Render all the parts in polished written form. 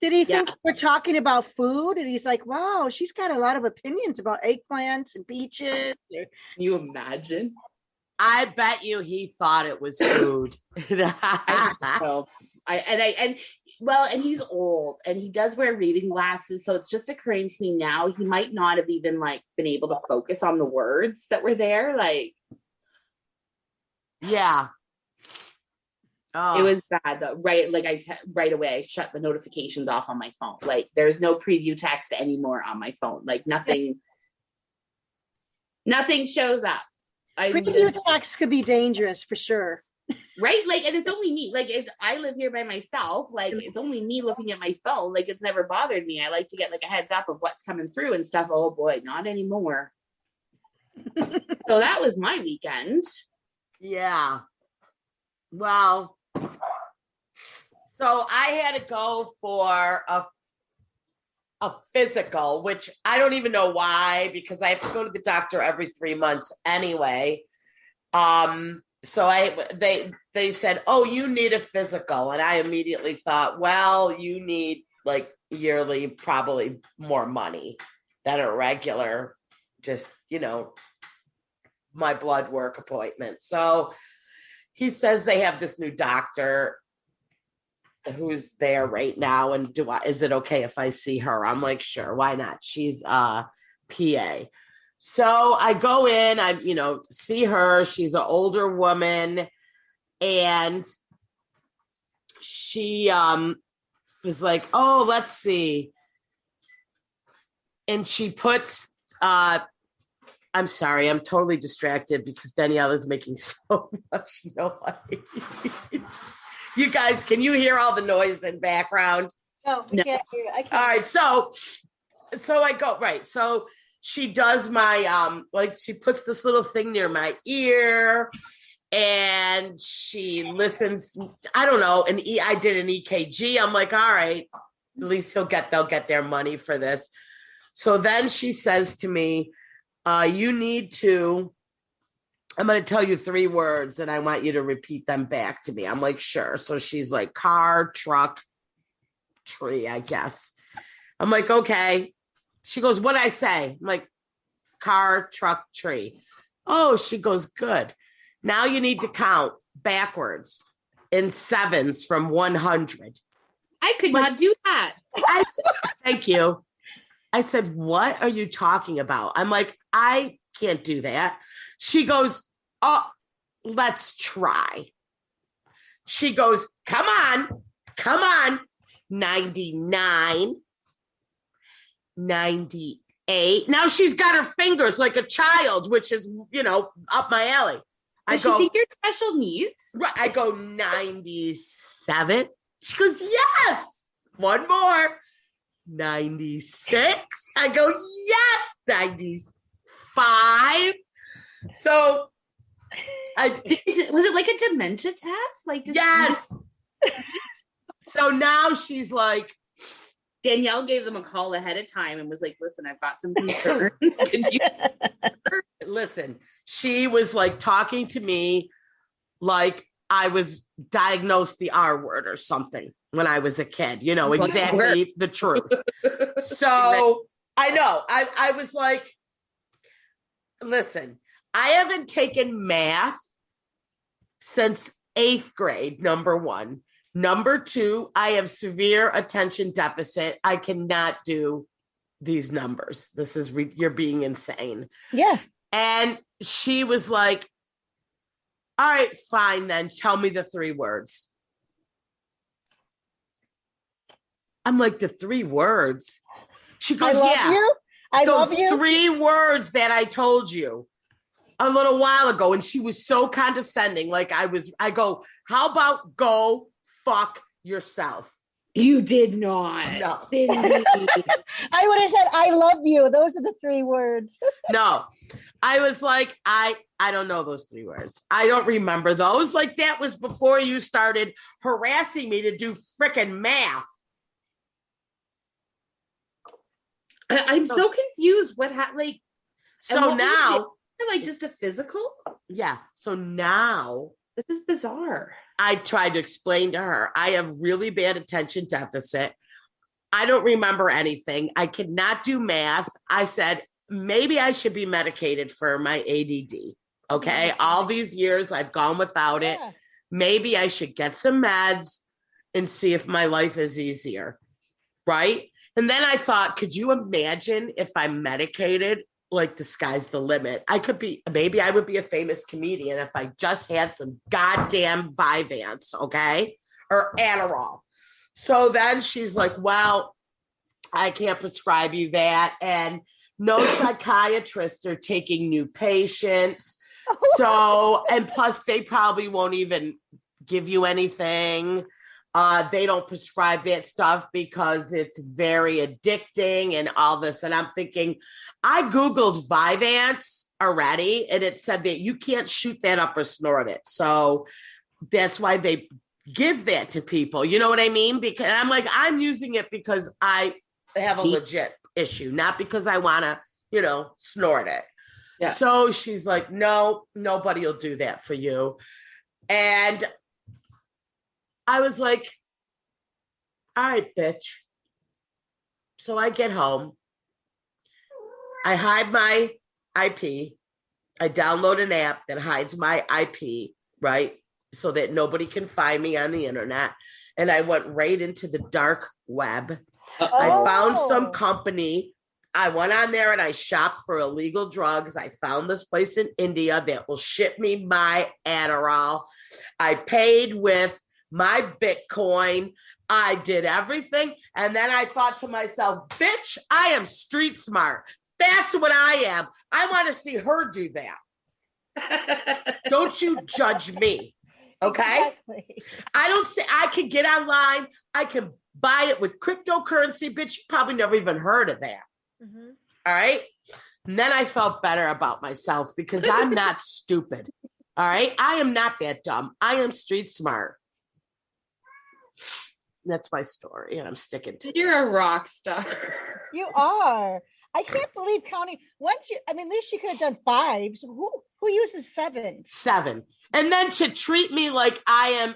Did he think we're talking about food? And he's like, wow, she's got a lot of opinions about eggplants and peaches. Can you imagine? I bet you he thought it was food. And he's old and he does wear reading glasses, so it's just occurring to me now he might not have even like been able to focus on the words that were there. Like, yeah. It was bad though, right? Like right away I shut the notifications off on my phone. Like there's no preview text anymore on my phone. Like nothing shows up. Preview text could be dangerous for sure. Right? Like, and it's only me. Like, I live here by myself. Like, it's only me looking at my phone. Like, it's never bothered me. I like to get like a heads up of what's coming through and stuff. Oh boy, not anymore. So that was my weekend. Yeah. Well, so I had to go for a physical, which I don't even know why, because I have to go to the doctor every 3 months anyway. So they said, oh, you need a physical. And I immediately thought, well, you need like yearly, probably more money than a regular, just, my blood work appointment. So he says they have this new doctor who's there right now. And is it okay if I see her? I'm like, sure, why not? She's PA. So I go in, I, see her. She's an older woman. And she was like, oh, let's see. And she puts, I'm sorry, I'm totally distracted because Danielle is making so much noise. You guys, can you hear all the noise in background? No, we can't hear it. I can't. All right, so I go, right. So she does my, she puts this little thing near my ear and she listens. I don't know. And I did an EKG. I'm like, all right, at least they'll get their money for this. So then she says to me, you need to, I'm going to tell you 3 words and I want you to repeat them back to me. I'm like, sure. So she's like, car, truck, tree, I guess. I'm like, okay. She goes, what'd I say? I'm like, car, truck, tree. Oh, she goes, good. Now you need to count backwards in 7s from 100. I could not do that. Thank you. I said, what are you talking about? I'm like, I can't do that. She goes, oh, let's try. She goes, come on. 99, 98. Now she's got her fingers like a child, which is, up my alley. Does she think you're special needs? Right. I go 97. She goes, yes. One more. 96. I go, yes. 95. So was it like a dementia test? Like, yes. So now she's like, Danielle gave them a call ahead of time and was like, listen, I've got some concerns. Could you listen? She was like talking to me like I was diagnosed the R word or something when I was a kid, exactly the truth. So I know I was like, listen, I haven't taken math since 8th grade, number 1. Number 2, I have severe attention deficit. I cannot do these numbers. This is, you're being insane. Yeah. And she was like, all right, fine then. Tell me the 3 words. I'm like, the 3 words? She goes, I love you. 3 words that I told you a little while ago. And she was so condescending. Like I go, how about go fuck yourself? You did not. No. I would have said, I love you. Those are the 3 words. No, I was like, I don't know those 3 words. I don't remember those. Like that was before you started harassing me to do frickin' math. I'm so confused. So now, like just a physical? Yeah. So now this is bizarre. I tried to explain to her, I have really bad attention deficit. I don't remember anything. I could not do math. I said, maybe I should be medicated for my ADD. Okay. All these years I've gone without it. Maybe I should get some meds and see if my life is easier. Right. And then I thought, could you imagine if I'm medicated? Like the sky's the limit. Maybe I would be a famous comedian if I just had some goddamn Vyvanse, okay? Or Adderall. So then she's like, well, I can't prescribe you that. And no psychiatrists are taking new patients. So, and plus they probably won't even give you anything. They don't prescribe that stuff because it's very addicting and all this. And I'm thinking, I Googled Vyvanse already, and it said that you can't shoot that up or snort it. So that's why they give that to people. You know what I mean? Because I'm like, I'm using it because I have a legit issue, not because I want to, snort it. Yeah. So she's like, no, nobody will do that for you. And I was like, all right, bitch. So I get home. I hide my IP. I download an app that hides my IP, right? So that nobody can find me on the internet. And I went right into the dark web. I found some company. I went on there and I shopped for illegal drugs. I found this place in India that will ship me my Adderall. I paid with my Bitcoin. I did everything. And then I thought to myself, bitch, I am street smart. That's what I am. I want to see her do that. Don't you judge me. Okay. Exactly. I can get online. I can buy it with cryptocurrency. Bitch, you probably never even heard of that. Mm-hmm. All right. And then I felt better about myself because I'm not stupid. All right. I am not that dumb. I am street smart. That's my story, and I'm sticking to it. You're a rock star. You are. I can't believe counting. At least she could have done 5. So who uses 7? 7. And then to treat me like I am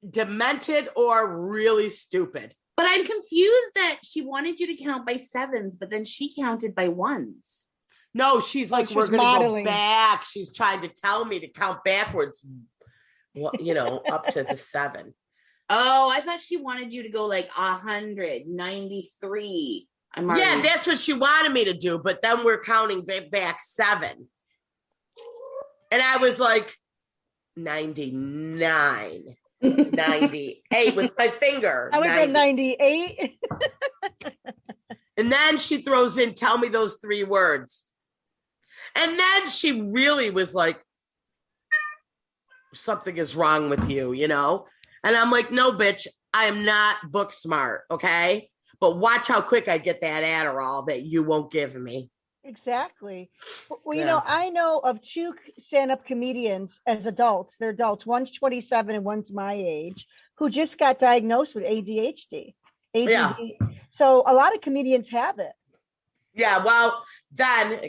demented or really stupid. But I'm confused that she wanted you to count by 7s, but then she counted by 1s. No, she's like, we're going to go back. She's trying to tell me to count backwards, up to the 7. Oh, I thought she wanted you to go like 193. Yeah, that's what she wanted me to do. But then we're counting back 7. And I was like, 99, 98 with my finger. I was at 98. And then she throws in, tell me those 3 words. And then she really was like, something is wrong with you, And I'm like, no, bitch, I am not book smart, okay? But watch how quick I get that Adderall that you won't give me. Exactly. Well, I know of 2 stand-up comedians as adults. They're adults. One's 27 and one's my age, who just got diagnosed with ADHD. ADD. Yeah. So a lot of comedians have it. Yeah, well, then,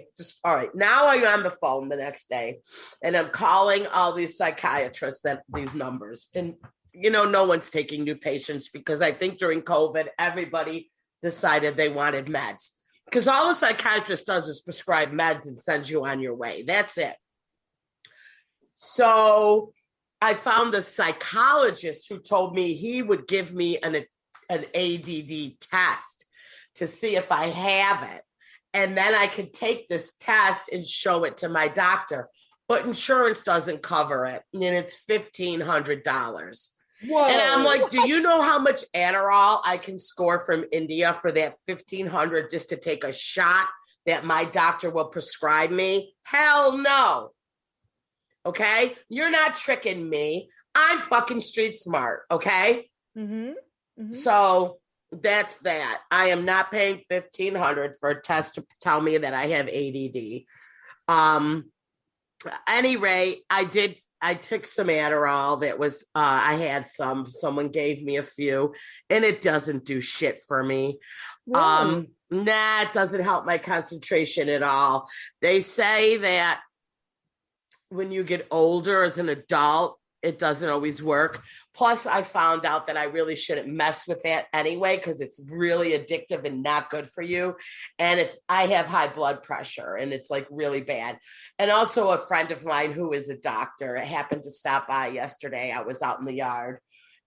all right, now I'm on the phone the next day, and I'm calling all these psychiatrists, these numbers, and no one's taking new patients because I think during COVID, everybody decided they wanted meds. Because all a psychiatrist does is prescribe meds and sends you on your way. That's it. So I found a psychologist who told me he would give me an ADD test to see if I have it. And then I could take this test and show it to my doctor. But insurance doesn't cover it. And it's $1,500. Whoa. And I'm like, do you know how much Adderall I can score from India for that $1,500 just to take a shot that my doctor will prescribe me? Hell no. Okay? You're not tricking me. I'm fucking street smart. Okay? Mm-hmm. Mm-hmm. So that's that. I am not paying $1,500 for a test to tell me that I have ADD. Any rate, I took some Adderall that was, I had someone gave me a few, and it doesn't do shit for me. Really? It doesn't help my concentration at all. They say that when you get older as an adult, it doesn't always work. Plus, I found out that I really shouldn't mess with that anyway, because it's really addictive and not good for you. And if I have high blood pressure and it's like really bad. And also a friend of mine who is a doctor happened to stop by yesterday. I was out in the yard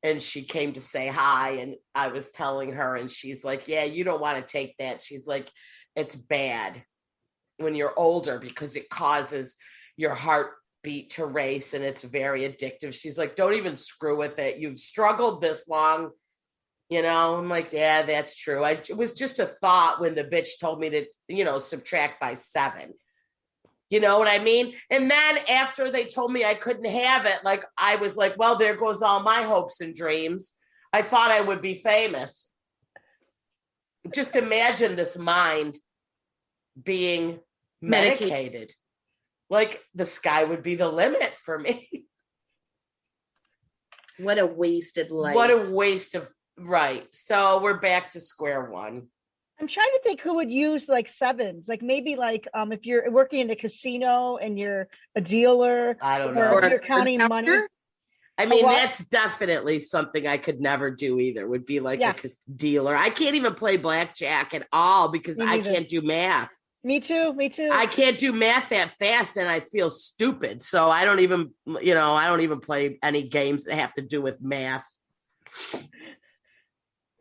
and she came to say hi. And I was telling her and she's like, yeah, you don't want to take that. She's like, it's bad when you're older because it causes your heart beat to race and it's very addictive. She's like, don't even screw with it. You've struggled this long, I'm like, yeah, that's true. It was just a thought when the bitch told me to, subtract by 7. You know what I mean? And then after they told me I couldn't have it, like, I was like, well, there goes all my hopes and dreams. I thought I would be famous. Just imagine this mind being medicated. Like the sky would be the limit for me. What a wasted life. What a waste of, right. So we're back to square one. I'm trying to think who would use like 7s. Like maybe like if you're working in a casino and you're a dealer. I don't know. Or you're counting money. I mean, that's definitely something I could never do either, would be like a dealer. I can't even play blackjack at all because I can't do math. Me too. I can't do math that fast and I feel stupid. So I don't even play any games that have to do with math.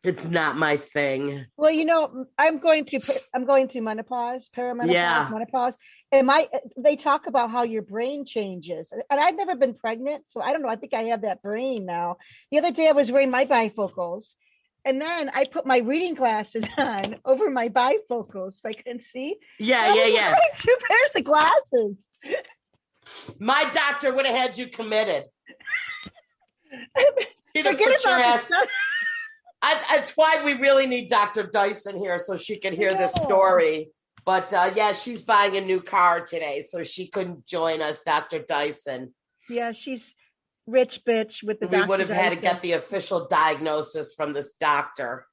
It's not my thing. Well, I'm going through menopause, perimenopause, menopause. And they talk about how your brain changes. And I've never been pregnant, so I don't know. I think I have that brain now. The other day I was wearing my bifocals. And then I put my reading glasses on over my bifocals so I couldn't see. Yeah. 2 pairs of glasses. My doctor would have had you committed. Forget about this. That's why we really need Dr. Dyson here so she can hear this story. But she's buying a new car today, so she couldn't join us, Dr. Dyson. Yeah, she's rich bitch with the we would have had to get the official diagnosis from this doctor,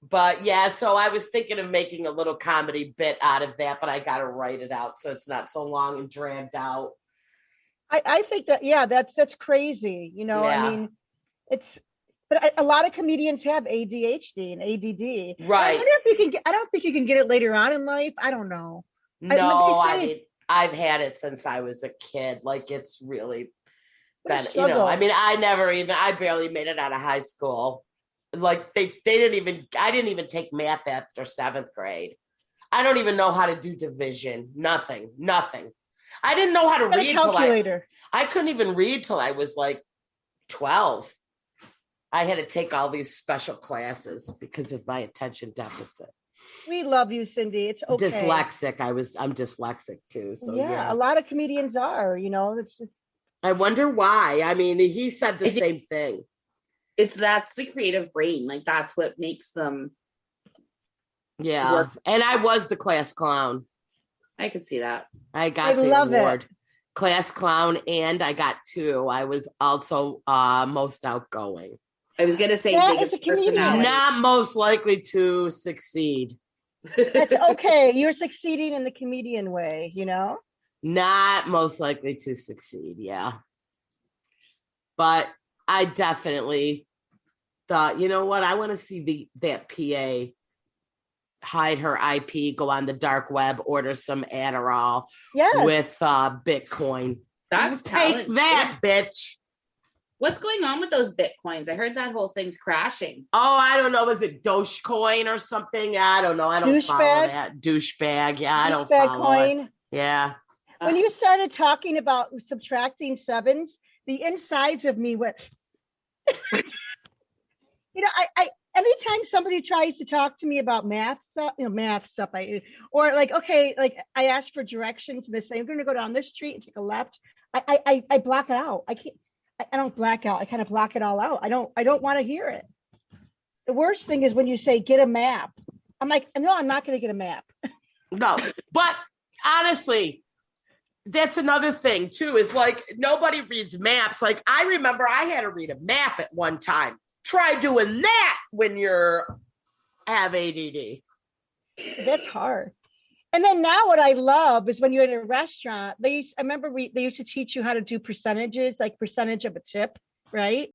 but so I was thinking of making a little comedy bit out of that, but I got to write it out so it's not so long and dragged out. I think that that's crazy. I mean, but a lot of comedians have ADHD and ADD. Right. I wonder if you can I don't think you can get it later on in life. I don't know. I've had it since I was a kid. Like, it's really been, I barely made it out of high school. Like I didn't even take math after 7th grade. I don't even know how to do division. Nothing. I didn't know how to read till I couldn't even read till I was like 12. I had to take all these special classes because of my attention deficit. We love you, Cindy. It's okay. Dyslexic. I'm dyslexic too. So a lot of comedians are, I wonder why. I mean, he said the same thing. That's the creative brain. Like, that's what makes them. Yeah. Work. And I was the class clown. I could see that. I got the award. Class clown, and I got 2. I was also most outgoing. I was gonna say biggest personality. Not most likely to succeed. That's okay. You're succeeding in the comedian way, Not most likely to succeed, yeah. But I definitely thought, you know what? I want to see that PA hide her IP, go on the dark web, order some Adderall with Bitcoin. That's take that, bitch. What's going on with those Bitcoins? I heard that whole thing's crashing. Oh, I don't know. Was it Dogecoin or something? I don't know. I don't follow that. Douchebag. Yeah, I don't follow coin. It. Yeah. When you started talking about subtracting 7s, the insides of me went. I anytime somebody tries to talk to me about math stuff, or like, okay, like I ask for directions and they say I'm going to go down this street and take a left. I block it out. I don't black out. I kind of block it all out. I don't want to hear it. The worst thing is when you say, get a map. I'm like, no, I'm not going to get a map. No, but honestly, that's another thing too, is like, nobody reads maps. Like, I remember I had to read a map at one time. Try doing that when have ADD. That's hard. And then now what I love is when you're in a restaurant, they used to teach you how to do percentages, like percentage of a tip, right?